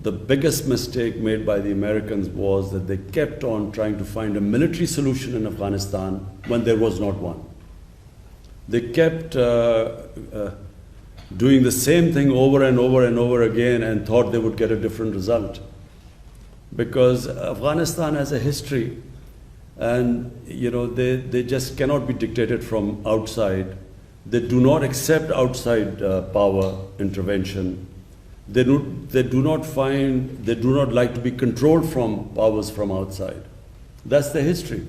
the biggest mistake made by the Americans was that they kept on trying to find a military solution in Afghanistan when there was not one. They kept doing the same thing over and over and over again and thought they would get a different result. Because Afghanistan has a history, and they just cannot be dictated from outside. They do not accept outside power intervention. They do not like to be controlled from powers from outside. That's the history.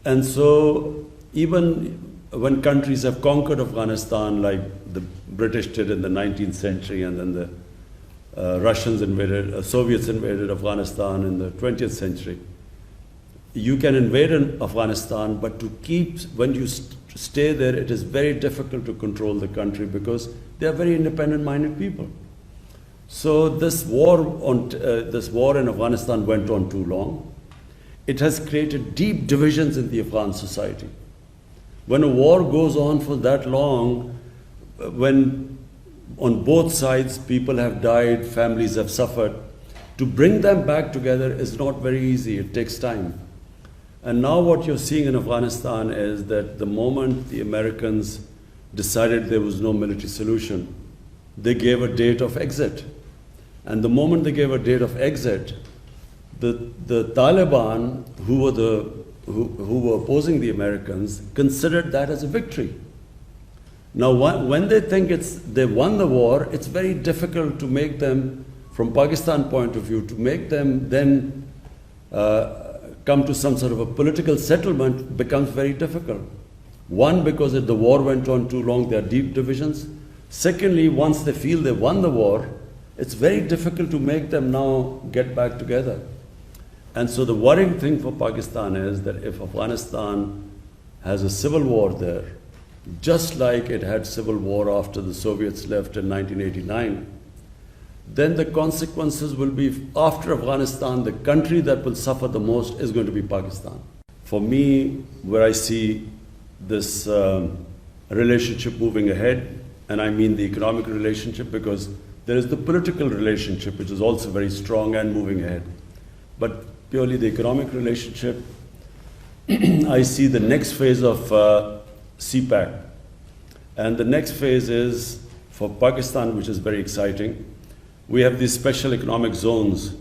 And so even when countries have conquered Afghanistan, like the British did in the 19th century, and then the Soviets invaded Afghanistan in the 20th century, you can invade Afghanistan, but when you stay there, it is very difficult to control the country because they are very independent-minded people. So this war in Afghanistan went on too long. It has created deep divisions in the Afghan society. When a war goes on for that long, when on both sides people have died, families have suffered, to bring them back together is not very easy. It takes time. And now what you're seeing in Afghanistan is that the moment the Americans decided there was no military solution, they gave a date of exit. And the moment they gave a date of exit, the Taliban, who were opposing the Americans, considered that as a victory. Now, when they think they won the war, it's very difficult to make them, from Pakistan point of view, to make them then come to some sort of a political settlement becomes very difficult. One, because the war went on too long, there are deep divisions. Secondly, once they feel they won the war, it's very difficult to make them now get back together. And so the worrying thing for Pakistan is that if Afghanistan has a civil war there, just like it had civil war after the Soviets left in 1989, then the consequences will be, after Afghanistan, the country that will suffer the most is going to be Pakistan. For me, where I see this relationship moving ahead, and I mean the economic relationship, because there is the political relationship, which is also very strong and moving ahead. But purely the economic relationship, I see the next phase of CPAC. And the next phase is for Pakistan, which is very exciting. We have these special economic zones,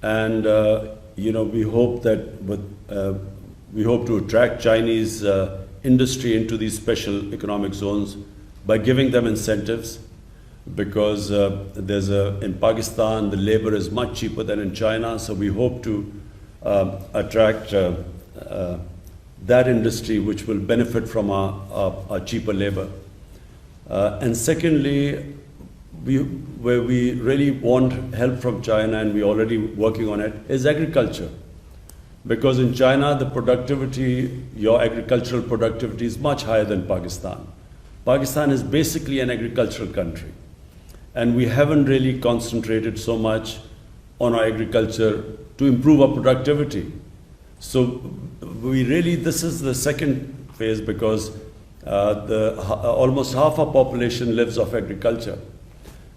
and we hope that we hope to attract Chinese industry into these special economic zones by giving them incentives, because in Pakistan the labor is much cheaper than in China, so we hope to attract that industry, which will benefit from our cheaper labor. And secondly, where we really want help from China, and we're already working on it, is agriculture. Because in China, the productivity, your agricultural productivity is much higher than Pakistan. Pakistan is basically an agricultural country. And we haven't really concentrated so much on our agriculture to improve our productivity. So this is the second phase, because almost half our population lives off agriculture.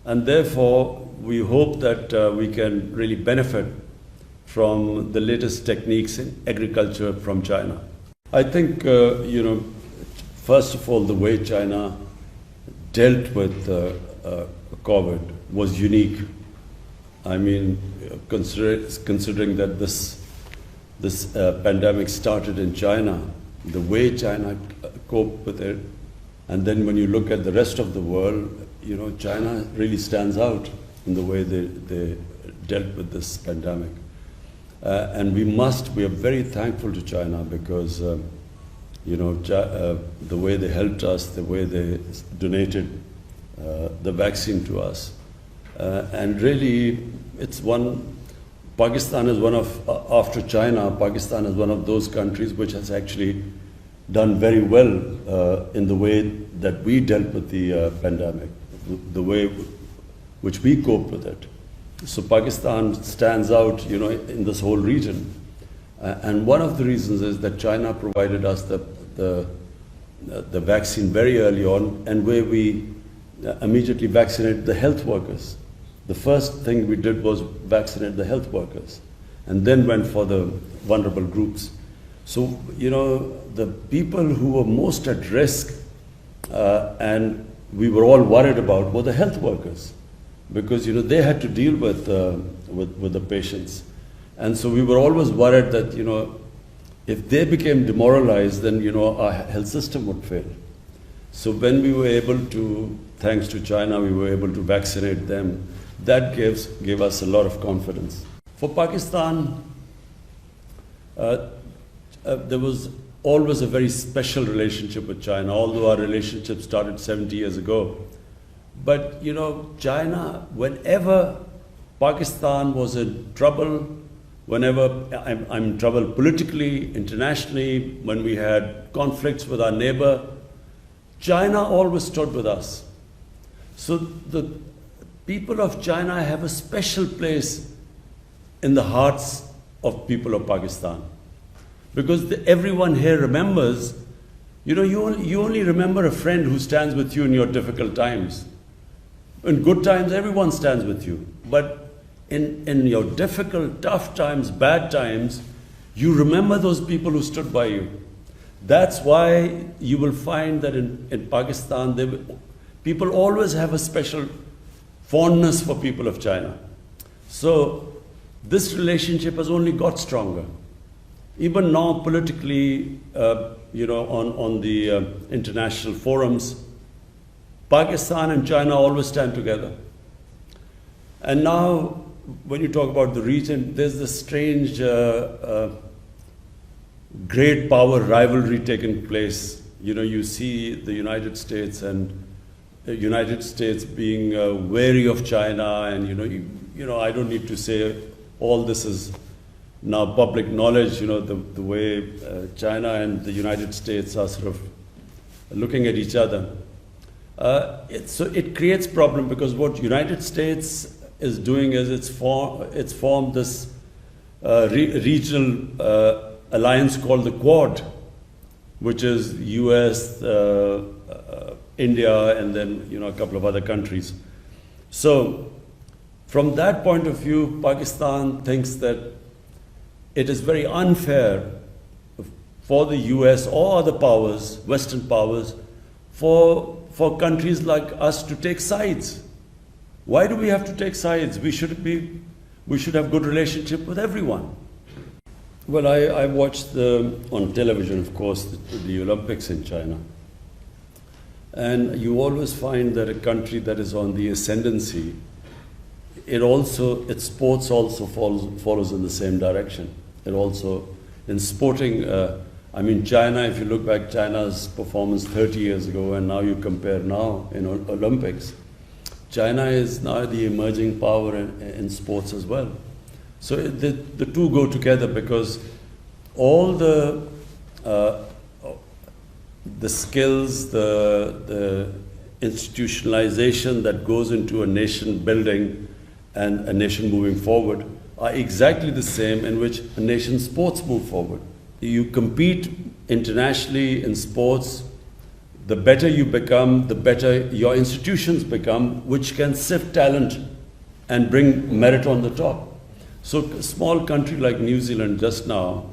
And therefore, we hope that we can really benefit from the latest techniques in agriculture from China. I think, first of all, the way China dealt with COVID was unique. I mean, considering that this pandemic started in China, the way China coped with it, and then when you look at the rest of the world, China really stands out in the way they dealt with this pandemic. And we are very thankful to China, because the way they helped us, the way they donated the vaccine to us. And really, Pakistan is after China, Pakistan is one of those countries which has actually done very well in the way that we dealt with the pandemic, the way which we coped with it. So Pakistan stands out, in this whole region. And one of the reasons is that China provided us the vaccine very early on, and where we immediately vaccinated the health workers. the first thing we did was vaccinate the health workers, and then went for the vulnerable groups. So, you know, the people who were most at risk and we were all worried about were the health workers, because, you know, they had to deal with the patients. And so we were always worried that, you know, if they became demoralized, then, you know, our health system would fail. So when we were able to, thanks to China, we were able to vaccinate them, that gave us a lot of confidence. For Pakistan, there was always a very special relationship with China, although our relationship started 70 years ago. But, you know, China, whenever Pakistan was in trouble, whenever I'm in trouble politically, internationally, when we had conflicts with our neighbor, China always stood with us. So the people of China have a special place in the hearts of people of Pakistan. Because everyone here remembers, you know, you only remember a friend who stands with you in your difficult times. In good times, everyone stands with you. But in your difficult, tough times, bad times, you remember those people who stood by you. That's why you will find that in Pakistan, people always have a special fondness for people of China. So this relationship has only got stronger. Even now, politically, you know, on the international forums, Pakistan and China always stand together. And now, when you talk about the region, there's this strange great power rivalry taking place. You know, you see the United States and the United States being wary of China, and you know, I don't need to say all this is now public knowledge. You know, the way China and the United States are sort of looking at each other. So it creates problem, because what United States is doing is it's formed this regional alliance called the Quad, which is US, India, and then, you know, a couple of other countries. So from that point of view, Pakistan thinks that it is very unfair for the US or other powers, Western powers, for countries like us to take sides. Why do we have to take sides? We should have good relationship with everyone. Well, I watched on television, of course, the Olympics in China. And you always find that a country that is on the ascendancy, its sports also follows in the same direction. It also, in sporting, I mean, China, if you look back, China's performance 30 years ago, and now you compare now in Olympics, China is now the emerging power in sports as well. So the two go together, because all the skills, the institutionalization that goes into a nation building and a nation moving forward are exactly the same in which a nation's sports move forward. You compete internationally in sports. The better you become, the better your institutions become, which can sift talent and bring merit on the top. So a small country like New Zealand just now,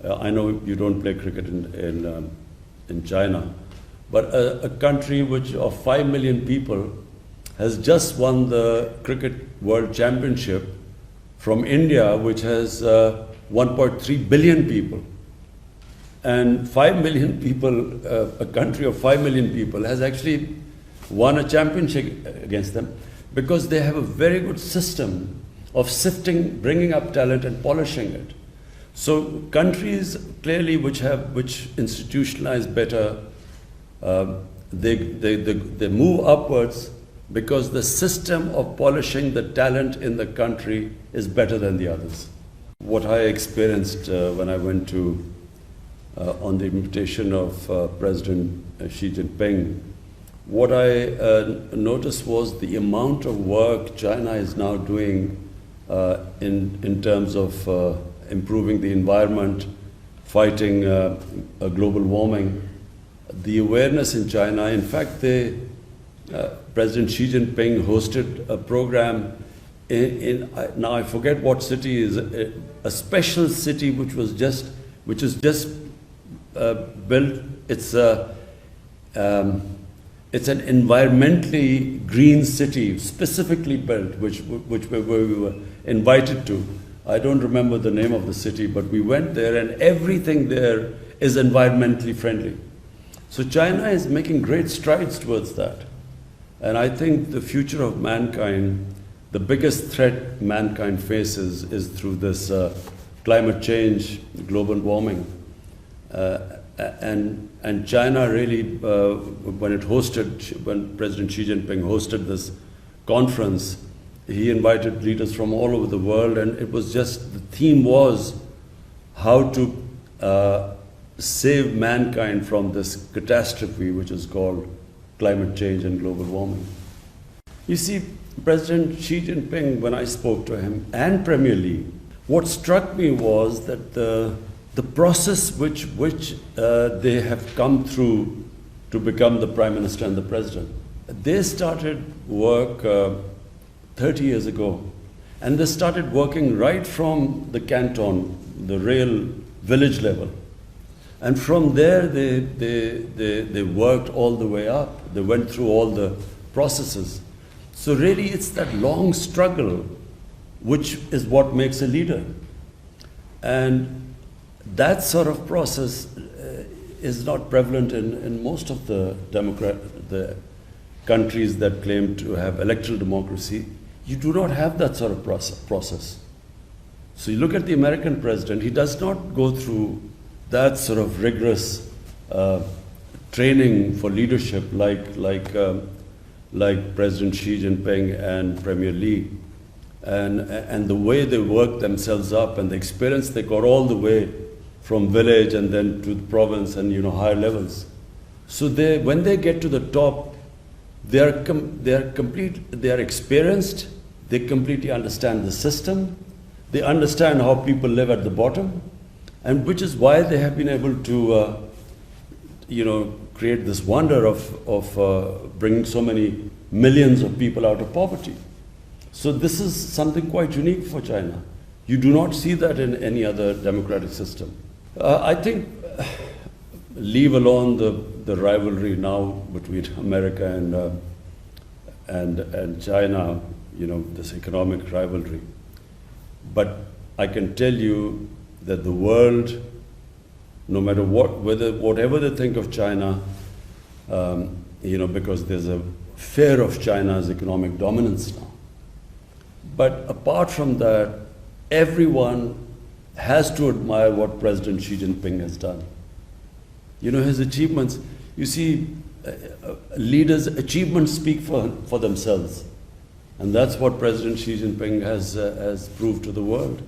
I know you don't play cricket in China, but a country which of 5 million people has just won the Cricket World Championship from India, which has 1.3 billion people. And 5 million people, a country of 5 million people has actually won a championship against them, because they have a very good system of sifting, bringing up talent and polishing it. So countries clearly which institutionalize better, they move upwards, because the system of polishing the talent in the country is better than the others. What I experienced when I went to, on the invitation of President Xi Jinping, what I noticed was the amount of work China is now doing in terms of improving the environment, fighting global warming. The awareness in China, in fact, President Xi Jinping hosted a program now I forget what city is, a special city which is just built. It's an environmentally green city, specifically built, which we were invited to. I don't remember the name of the city, but we went there, and everything there is environmentally friendly. So China is making great strides towards that. And I think the future of mankind, the biggest threat mankind faces is through this climate change, global warming. And China really, when President Xi Jinping hosted this conference, he invited leaders from all over the world, and it was just, the theme was how to save mankind from this catastrophe which is called climate change and global warming. You see, President Xi Jinping, when I spoke to him, and Premier Li, what struck me was that the process which they have come through to become the Prime Minister and the President. They started work 30 years ago, and they started working right from the canton, the real village level. And from there, they worked all the way up. They went through all the processes. So really, it's that long struggle which is what makes a leader. And that sort of process is not prevalent in most of the countries that claim to have electoral democracy. You do not have that sort of process. So you look at the American president, he does not go through that sort of rigorous training for leadership like President Xi Jinping and Premier Li. And the way they work themselves up and the experience they got all the way from village and then to the province and higher levels. So when they get to the top, they are experienced, they completely understand the system, they understand how people live at the bottom, and which is why they have been able to create this wonder of bringing so many millions of people out of poverty. So this is something quite unique for China. You do not see that in any other democratic system. I think, leave alone the rivalry now between America and China, this economic rivalry. But I can tell you that the world, no matter whatever they think of China, because there's a fear of China's economic dominance now. But apart from that, everyone has to admire what President Xi Jinping has done. His achievements, you see, leaders' achievements speak for themselves. And that's what President Xi Jinping has proved to the world.